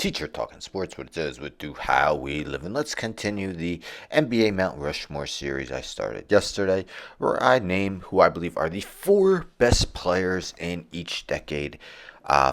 teacher talking sports, what it does, what do, how we live. And let's continue the NBA Mount Rushmore series I started yesterday, where I name who I believe are the four best players in each decade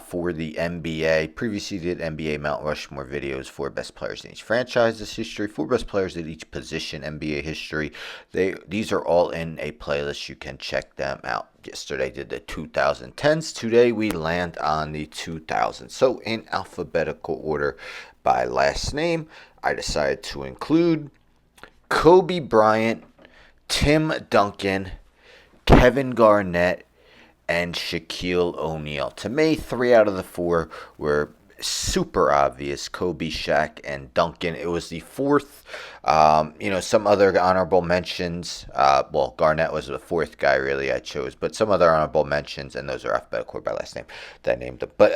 for the NBA. Previously did NBA Mount Rushmore videos for best players in each franchise's history, for best players in each position NBA history. These are all in a playlist. You can check them out. Yesterday did the 2010s. Today we land on the 2000s. So in alphabetical order by last name, I decided to include Kobe Bryant, Tim Duncan, Kevin Garnett, and Shaquille O'Neal. To me, 3 out of the 4 were super obvious: Kobe, Shaq, and Duncan. It was the fourth. Some other honorable mentions. Garnett was the fourth guy really I chose, but some other honorable mentions, and those are alphabetical by last name that I named them. But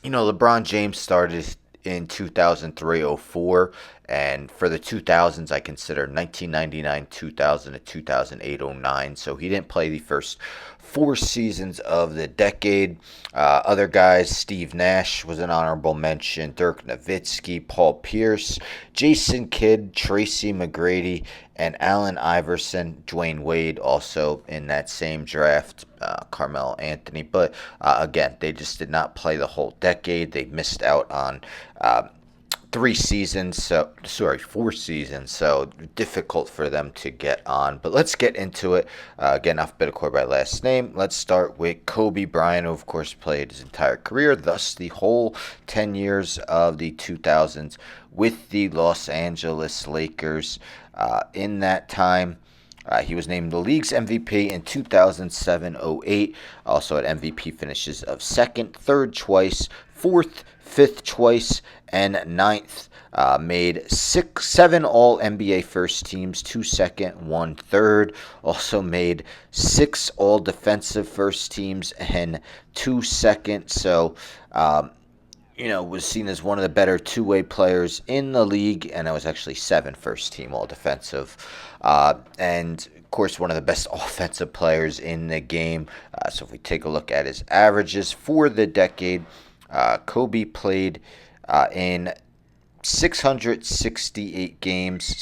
LeBron James started in 2003-04, and for the 2000s I consider 1999, 2000 to 2008-09. So he didn't play the first 4 seasons of the decade. Other guys: Steve Nash was an honorable mention, Dirk Nowitzki, Paul Pierce, Jason Kidd, Tracy McGrady, and Allen Iverson. Dwayne Wade also in that same draft, Carmelo Anthony. But again, they just did not play the whole decade. They missed out on 4 seasons, so difficult for them to get on. But let's get into it. Again, alphabetical by last name. Let's start with Kobe Bryant, who of course played his entire career, thus the whole 10 years of the 2000s with the Los Angeles Lakers. In that time, he was named the league's MVP in 2007-08. Also had MVP finishes of second, third twice, fourth, fifth twice, and ninth. Made 7 All-NBA first teams, 2 second, 1 third. Also made 6 All-Defensive first teams and 2 second. So, was seen as one of the better two-way players in the league, and I was actually 7 first-team All-Defensive. And, of course, one of the best offensive players in the game. So if we take a look at his averages for the decade, Kobe played in 748 games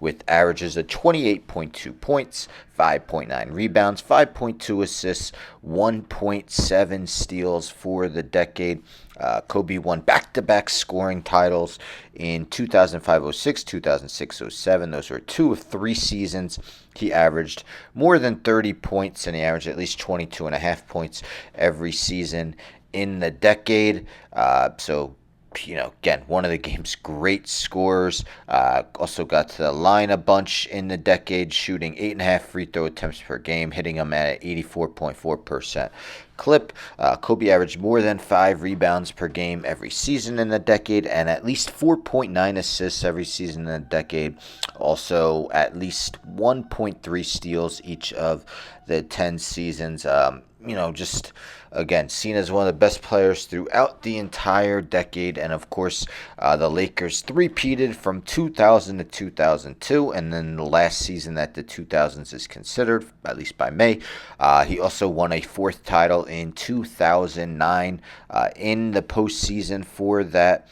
with averages of 28.2 points, 5.9 rebounds, 5.2 assists, 1.7 steals for the decade. Kobe won back-to-back scoring titles in 2005-06, 2006-07. Those were 2 of 3 seasons. He averaged more than 30 points, and he averaged at least 22.5 points every season in the decade. Again, one of the game's great scorers. Also got to the line a bunch in the decade, shooting 8.5 free throw attempts per game, hitting them at an 84.4% clip. Kobe averaged more than 5 rebounds per game every season in the decade, and at least 4.9 assists every season in the decade. Also, at least 1.3 steals each of the 10 seasons. Just again seen as one of the best players throughout the entire decade. And of course, the Lakers three-peated from 2000 to 2002, and then the last season that the 2000s is considered, at least by me. He also won a 4th title in 2009 in the postseason for that.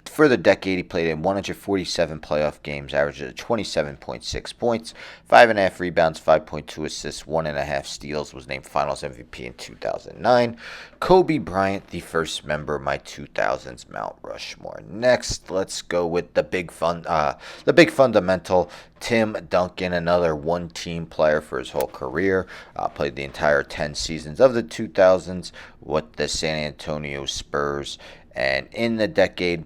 For the decade, he played in 147 playoff games, averaged 27.6 points, 5.5 rebounds, 5.2 assists, 1.5 steals, was named Finals MVP in 2009. Kobe Bryant, the first member of my 2000s Mount Rushmore. Next, let's go with the big fundamental, Tim Duncan, another one-team player for his whole career. Played the entire 10 seasons of the 2000s with the San Antonio Spurs. And in the decade,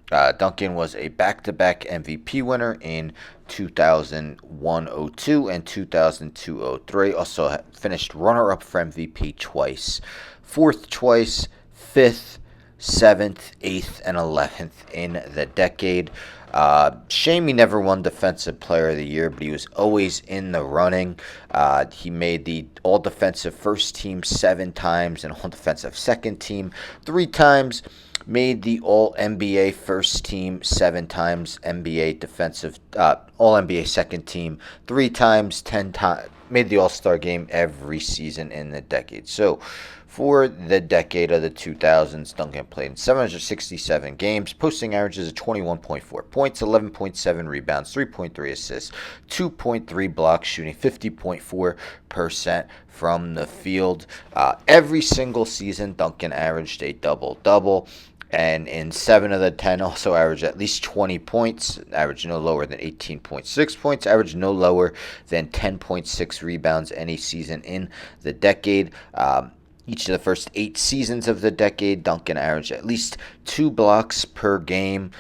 Duncan was a back-to-back MVP winner in 2001-02 and 2002-03. Also finished runner-up for MVP twice. 4th twice, 5th, 7th, 8th, and 11th in the decade. Shame he never won Defensive Player of the Year, but he was always in the running. He made the All-Defensive First Team 7 times and All-Defensive Second Team 3 times. Made the All-NBA First Team 7 times, All-NBA Second Team 3 times, 10 times. Made the All-Star Game every season in the decade. So, For the decade of the 2000s, Duncan played in 767 games, posting averages of 21.4 points, 11.7 rebounds, 3.3 assists, 2.3 blocks, shooting 50.4% from the field. Every single season, Duncan averaged a double-double. And in 7 of the 10, also averaged at least 20 points, averaged no lower than 18.6 points, averaged no lower than 10.6 rebounds any season in the decade. Each of the first 8 seasons of the decade, Duncan averaged at least 2 blocks per game,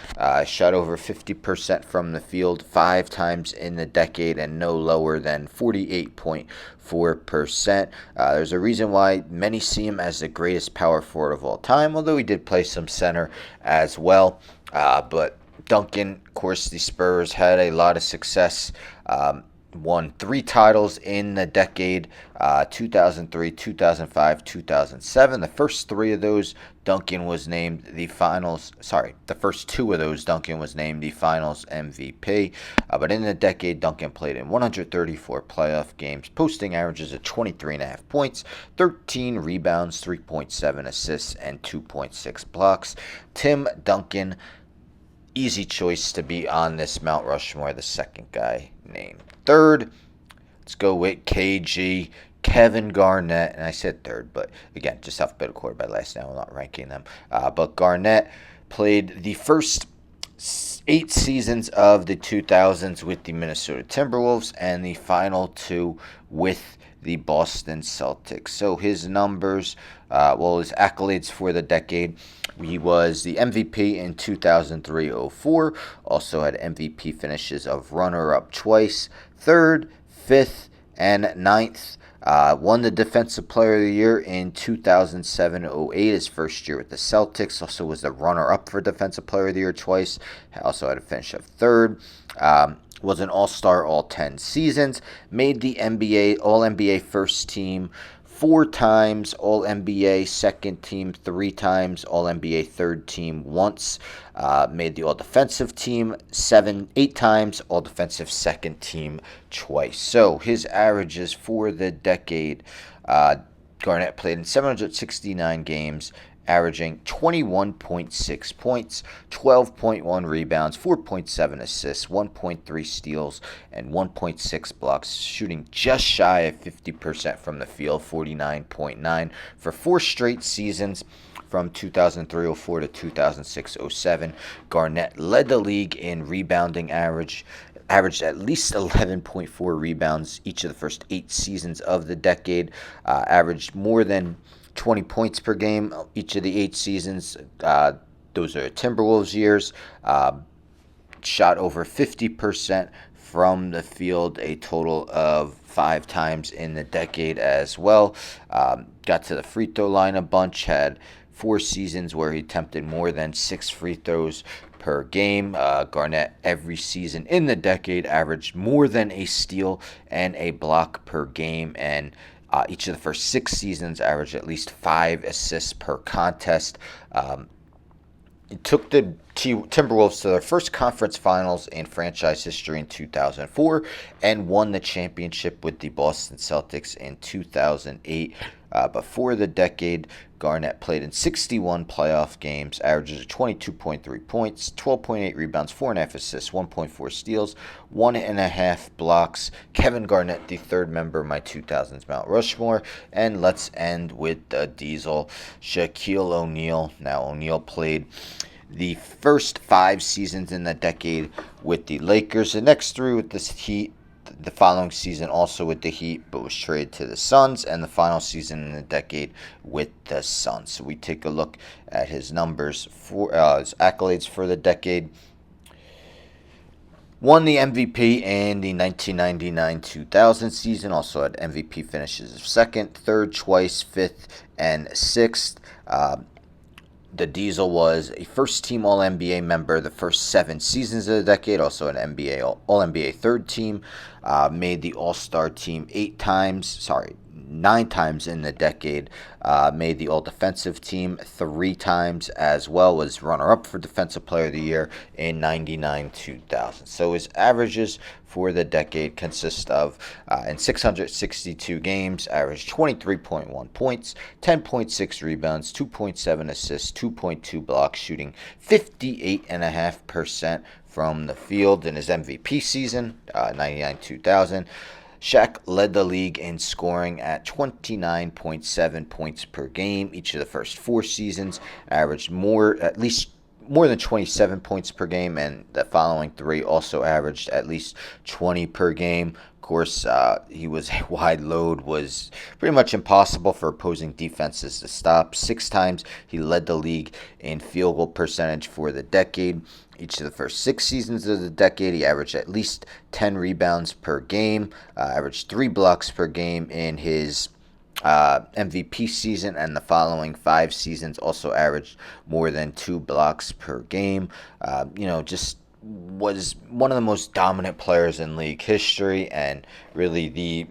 shot over 50% from the field 5 times in the decade, and no lower than 48.4%. There's a reason why many see him as the greatest power forward of all time, although he did play some center as well. But Duncan, of course, the Spurs had a lot of success. Won 3 titles in the decade, 2003, 2005, 2007. The first 3 of those, Duncan was named the the first 2 of those, Duncan was named the finals MVP. But in the decade, Duncan played in 134 playoff games, posting averages of 23.5 points, 13 rebounds, 3.7 assists, and 2.6 blocks. Tim Duncan, easy choice to be on this Mount Rushmore, the second guy named. Third, let's go with KG, Kevin Garnett. And I said third, but again, just alphabetical order by last name. I'm not ranking them. But Garnett played the first 8 seasons of the 2000s with the Minnesota Timberwolves and the final 2 with the Boston Celtics. So his numbers, his accolades for the decade. He was the MVP in 2003-04, also had MVP finishes of runner-up twice, 3rd, 5th, and 9th. Won the Defensive Player of the Year in 2007-08, his first year with the Celtics. Also was the runner-up for Defensive Player of the Year twice. Also had a finish of 3rd. Was an All-Star all 10 seasons. Made the NBA All-NBA first team 4 times, All-NBA second team 3 times, All-NBA third team once. Made the All-Defensive team 8 times, All-Defensive second team twice. So his averages for the decade, Garnett played in 769 games, averaging 21.6 points, 12.1 rebounds, 4.7 assists, 1.3 steals, and 1.6 blocks, shooting just shy of 50% from the field, 49.9 for 4 straight seasons. From 2003-04 to 2006-07, Garnett led the league in rebounding averaged at least 11.4 rebounds each of the first 8 seasons of the decade, averaged more than 20 points per game each of the 8 seasons. Those are Timberwolves years. Shot over 50% from the field a total of 5 times in the decade as well. Got to the free throw line a bunch, had 4 seasons where he attempted more than 6 free throws per game. Garnett every season in the decade averaged more than a steal and a block per game, and each of the first 6 seasons averaged at least 5 assists per contest. It took the Timberwolves to their first conference finals in franchise history in 2004 and won the championship with the Boston Celtics in 2008. Before the decade, Garnett played in 61 playoff games, averages of 22.3 points, 12.8 rebounds, 4.5 assists, 1.4 steals, 1.5 blocks. Kevin Garnett, the third member of my 2000s Mount Rushmore. And let's end with the Diesel, Shaquille O'Neal. Now, O'Neal played the first 5 seasons in the decade with the Lakers, the next 3 with the Heat, the following season also with the Heat, but was traded to the Suns, and the final season in the decade with the Suns. So we take a look at his numbers for his accolades for the decade. Won the MVP in the 1999-2000 season. Also had MVP finishes of 2nd, 3rd twice, 5th, and 6th. The Diesel was a first-team All-NBA member the first 7 seasons of the decade, also an All-NBA third team, made the All-Star team 8 times. 9 times in the decade, made the All-Defensive team 3 times, as well as runner-up for Defensive Player of the Year in 99-2000. So his averages for the decade consist of, in 662 games, averaged 23.1 points, 10.6 rebounds, 2.7 assists, 2.2 blocks, shooting 58.5% from the field. In his MVP season, 99-2000, Shaq led the league in scoring at 29.7 points per game. Each of the first 4 seasons averaged at least more than 27 points per game, and the following 3 also averaged at least 20 per game. Of course, he was a wide load, was pretty much impossible for opposing defenses to stop. 6 times he led the league in field goal percentage for the decade. Each of the first 6 seasons of the decade, he averaged at least 10 rebounds per game, averaged 3 blocks per game in his MVP season, and the following 5 seasons also averaged more than 2 blocks per game. Just was one of the most dominant players in league history, and really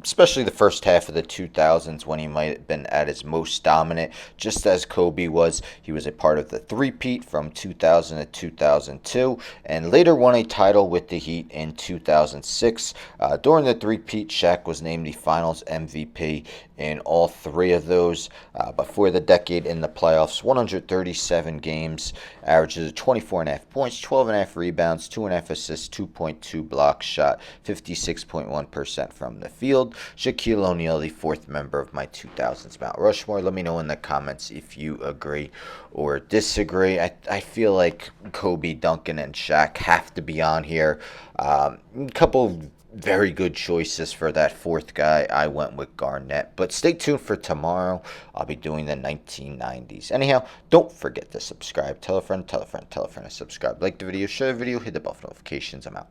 especially the first half of the 2000s, when he might have been at his most dominant, just as Kobe was. He was a part of the three-peat from 2000 to 2002, and later won a title with the Heat in 2006. During the three-peat, Shaq was named the Finals MVP in all 3 of those. But for the decade in the playoffs, 137 games, averages of 24.5 points, 12.5 rebounds, 2.5 assists, 2.2 blocks, shot 56.1% from the field. Shaquille O'Neal, the 4th member of my 2000s Mount Rushmore. Let me know in the comments if you agree or disagree. I feel like Kobe, Duncan, and Shaq have to be on here. A couple very good choices for that 4th guy. I went with Garnett, but stay tuned for tomorrow. I'll be doing the 1990s. Anyhow, don't forget to subscribe. Tell a friend, tell a friend, tell a friend to subscribe. Like the video, share the video, hit the bell for notifications. I'm out.